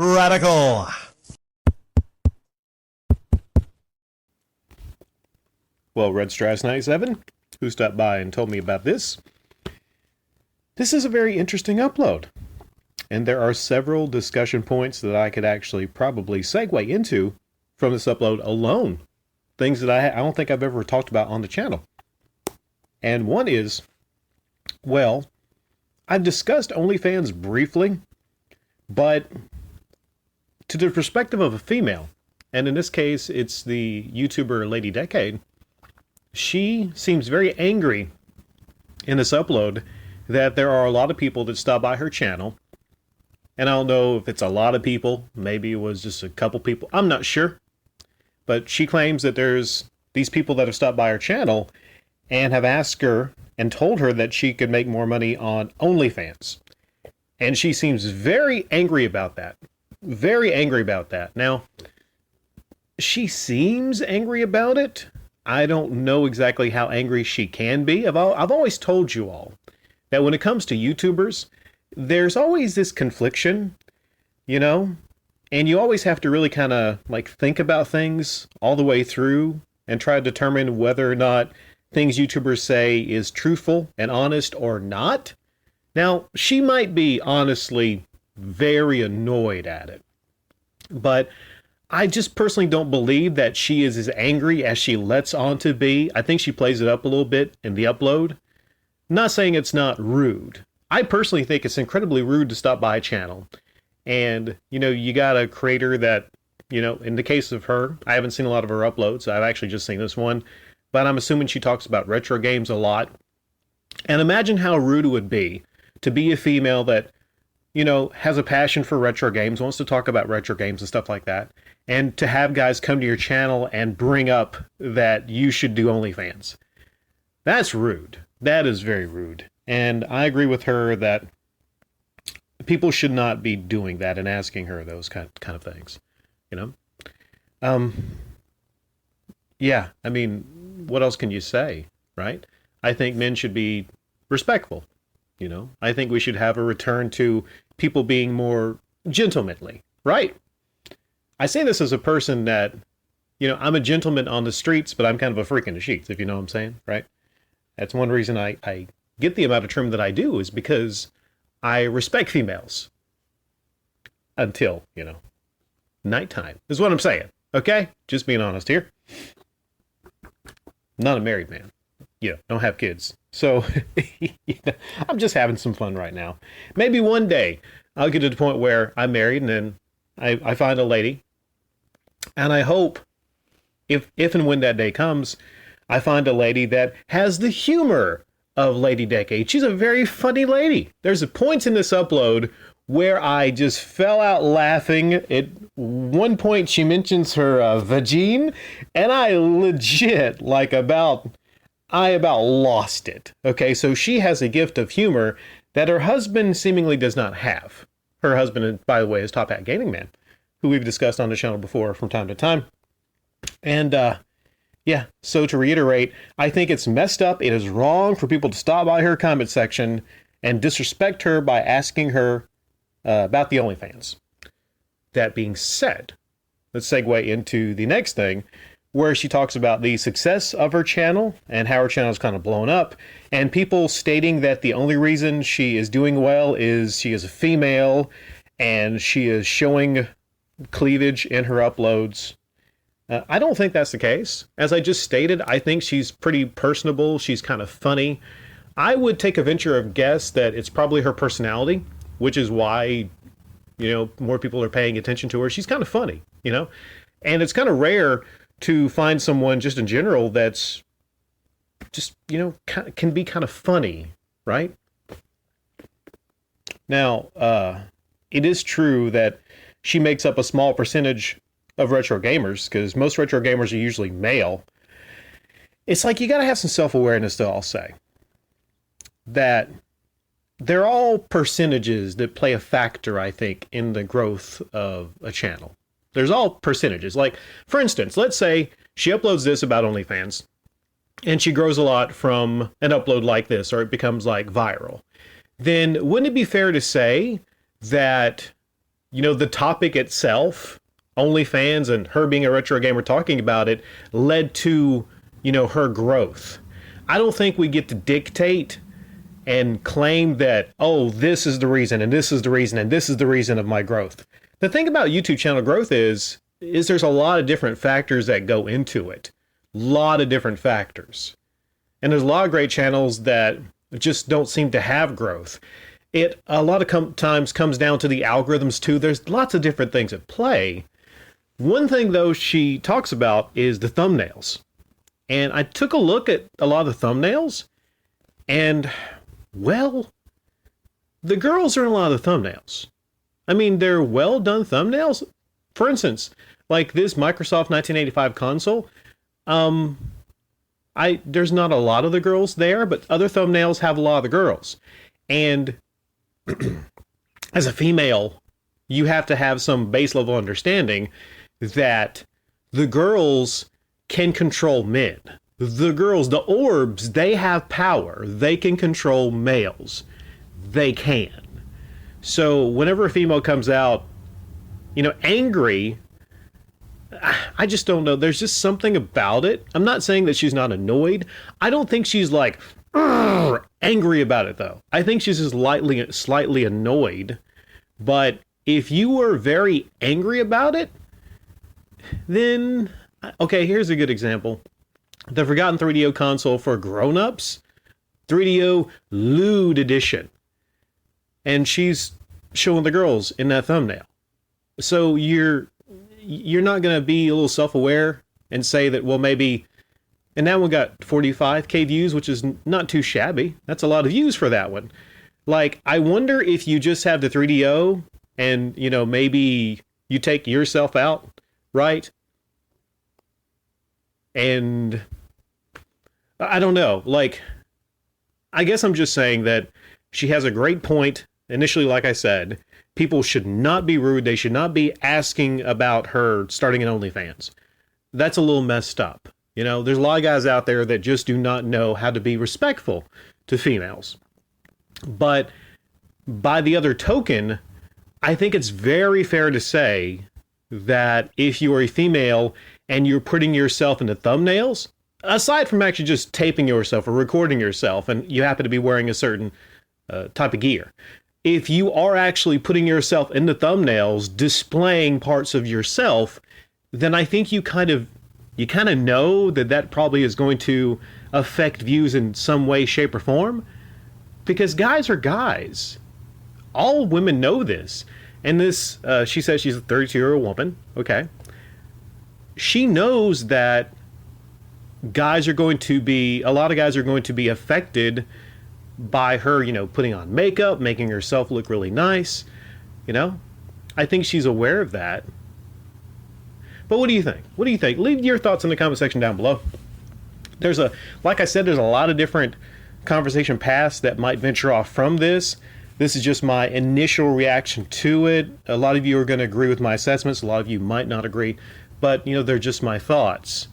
Radical. Well, Red Strass 97, who stopped by and told me about this. This is a very interesting upload, and there are several discussion points that I could actually probably segue into from this upload alone. Things that I don't think I've ever talked about on the channel. And one is, well, I've discussed OnlyFans briefly, but to the perspective of a female, and in this case, it's the YouTuber Lady Decade, she seems very angry in this upload that there are a lot of people that stop by her channel. And I don't know if it's a lot of people, maybe it was just a couple people, I'm not sure. But she claims that there's these people that have stopped by her channel and have asked her and told her that she could make more money on OnlyFans. And she seems very angry about that. Very angry about that. Now, she seems angry about it. I don't know exactly how angry she can be. I've always told you all that when it comes to YouTubers, there's always this confliction, you know? And you always have to really kind of like think about things all the way through and try to determine whether or not things YouTubers say is truthful and honest or not. Now, she might be honestly very annoyed at it, but I just personally don't believe that she is as angry as she lets on to be. I think she plays it up a little bit in the upload. Not saying it's not rude. I personally think it's incredibly rude to stop by a channel. And, you know, you got a creator that, you know, in the case of her, I haven't seen a lot of her uploads. I've actually just seen this one, but I'm assuming she talks about retro games a lot. And imagine how rude it would be to be a female that, you know, has a passion for retro games, wants to talk about retro games and stuff like that, and to have guys come to your channel and bring up that you should do OnlyFans. That's rude. That is very rude. And I agree with her that people should not be doing that and asking her those kind of things, you know? Yeah, I mean, what else can you say, right? I think men should be respectful, you know? I think we should have a return to people being more gentlemanly, right? I say this as a person that, you know, I'm a gentleman on the streets, but I'm kind of a freak in the sheets, if you know what I'm saying, right? That's one reason I get the amount of trim that I do, is because I respect females. Until, you know, nighttime is what I'm saying, okay? Just being honest here. Not a married man. You know, don't have kids. So, you know, I'm just having some fun right now. Maybe one day I'll get to the point where I'm married and then I find a lady. And I hope, if and when that day comes, I find a lady that has the humor of Lady Decade. She's a very funny lady. There's a point in this upload where I just fell out laughing. At one point, she mentions her vagine, and I legit, I about lost it. Okay, so she has a gift of humor that her husband seemingly does not have. Her husband, by the way, is Top Hat Gaming Man, who we've discussed on the channel before from time to time. And, yeah, so to reiterate, I think it's messed up. It is wrong for people to stop by her comment section and disrespect her by asking her about the OnlyFans. That being said, let's segue into the next thing, where she talks about the success of her channel and how her channel is kind of blown up, and people stating that the only reason she is doing well is she is a female and she is showing cleavage in her uploads. I don't think that's the case. As I just stated, I think she's pretty personable. She's kind of funny. I would take a venture of guess that it's probably her personality, which is why, you know, more people are paying attention to her. She's kind of funny, you know, and it's kind of rare to find someone just in general that's just, you know, can be kind of funny, right? Now, it is true that she makes up a small percentage of retro gamers, because most retro gamers are usually male. It's like you got to have some self-awareness, though, I'll say. That they're all percentages that play a factor, I think, in the growth of a channel. There's all percentages. Like, for instance, let's say she uploads this about OnlyFans, and she grows a lot from an upload like this, or it becomes like viral. Then wouldn't it be fair to say that the topic itself, OnlyFans, and her being a retro gamer talking about it, led to, her growth. I don't think we get to dictate and claim that, oh, this is the reason, and this is the reason, and this is the reason of my growth. The thing about YouTube channel growth is there's a lot of different factors that go into it. A lot of different factors. And there's a lot of great channels that just don't seem to have growth. It a lot of times comes down to the algorithms too. There's lots of different things at play. One thing though she talks about is the thumbnails. And I took a look at a lot of the thumbnails, and well, the girls are in a lot of the thumbnails. I mean, they're well done thumbnails. For instance, like this Microsoft 1985 console, there's not a lot of the girls there, but other thumbnails have a lot of the girls. And as a female, you have to have some base level understanding that the girls can control men. The girls, the orbs, they have power. They can control males. They can. So whenever a female comes out, angry, I just don't know. There's just something about it. I'm not saying that she's not annoyed. I don't think she's like angry about it though. I think she's just slightly annoyed. But if you were very angry about it, then okay, here's a good example. The Forgotten 3DO console for grown-ups, 3DO Lewd Edition. And she's showing the girls in that thumbnail. So you're not going to be a little self-aware and say that, well, maybe, and that one got 45K views, which is not too shabby. That's a lot of views for that one. Like, I wonder if you just have the 3DO and, maybe you take yourself out, right? And I don't know, like, I guess I'm just saying that she has a great point. Initially, like I said, people should not be rude. They should not be asking about her starting an OnlyFans. That's a little messed up. There's a lot of guys out there that just do not know how to be respectful to females. But by the other token, I think it's very fair to say that if you are a female and you're putting yourself into thumbnails, aside from actually just taping yourself or recording yourself, and you happen to be wearing a certain type of gear, if you are actually putting yourself into thumbnails, displaying parts of yourself, then I think you kind of know that probably is going to affect views in some way, shape, or form. Because guys are guys. All women know this. And this, she says she's a 32-year-old woman. Okay. She knows that a lot of guys are going to be affected by her, putting on makeup, making herself look really nice. I think she's aware of that. But what do you think? Leave your thoughts in the comment section down below. Like I said, there's a lot of different conversation paths that might venture off from this. This is just my initial reaction to it. A lot of you are going to agree with my assessments. A lot of you might not agree, but they're just my thoughts.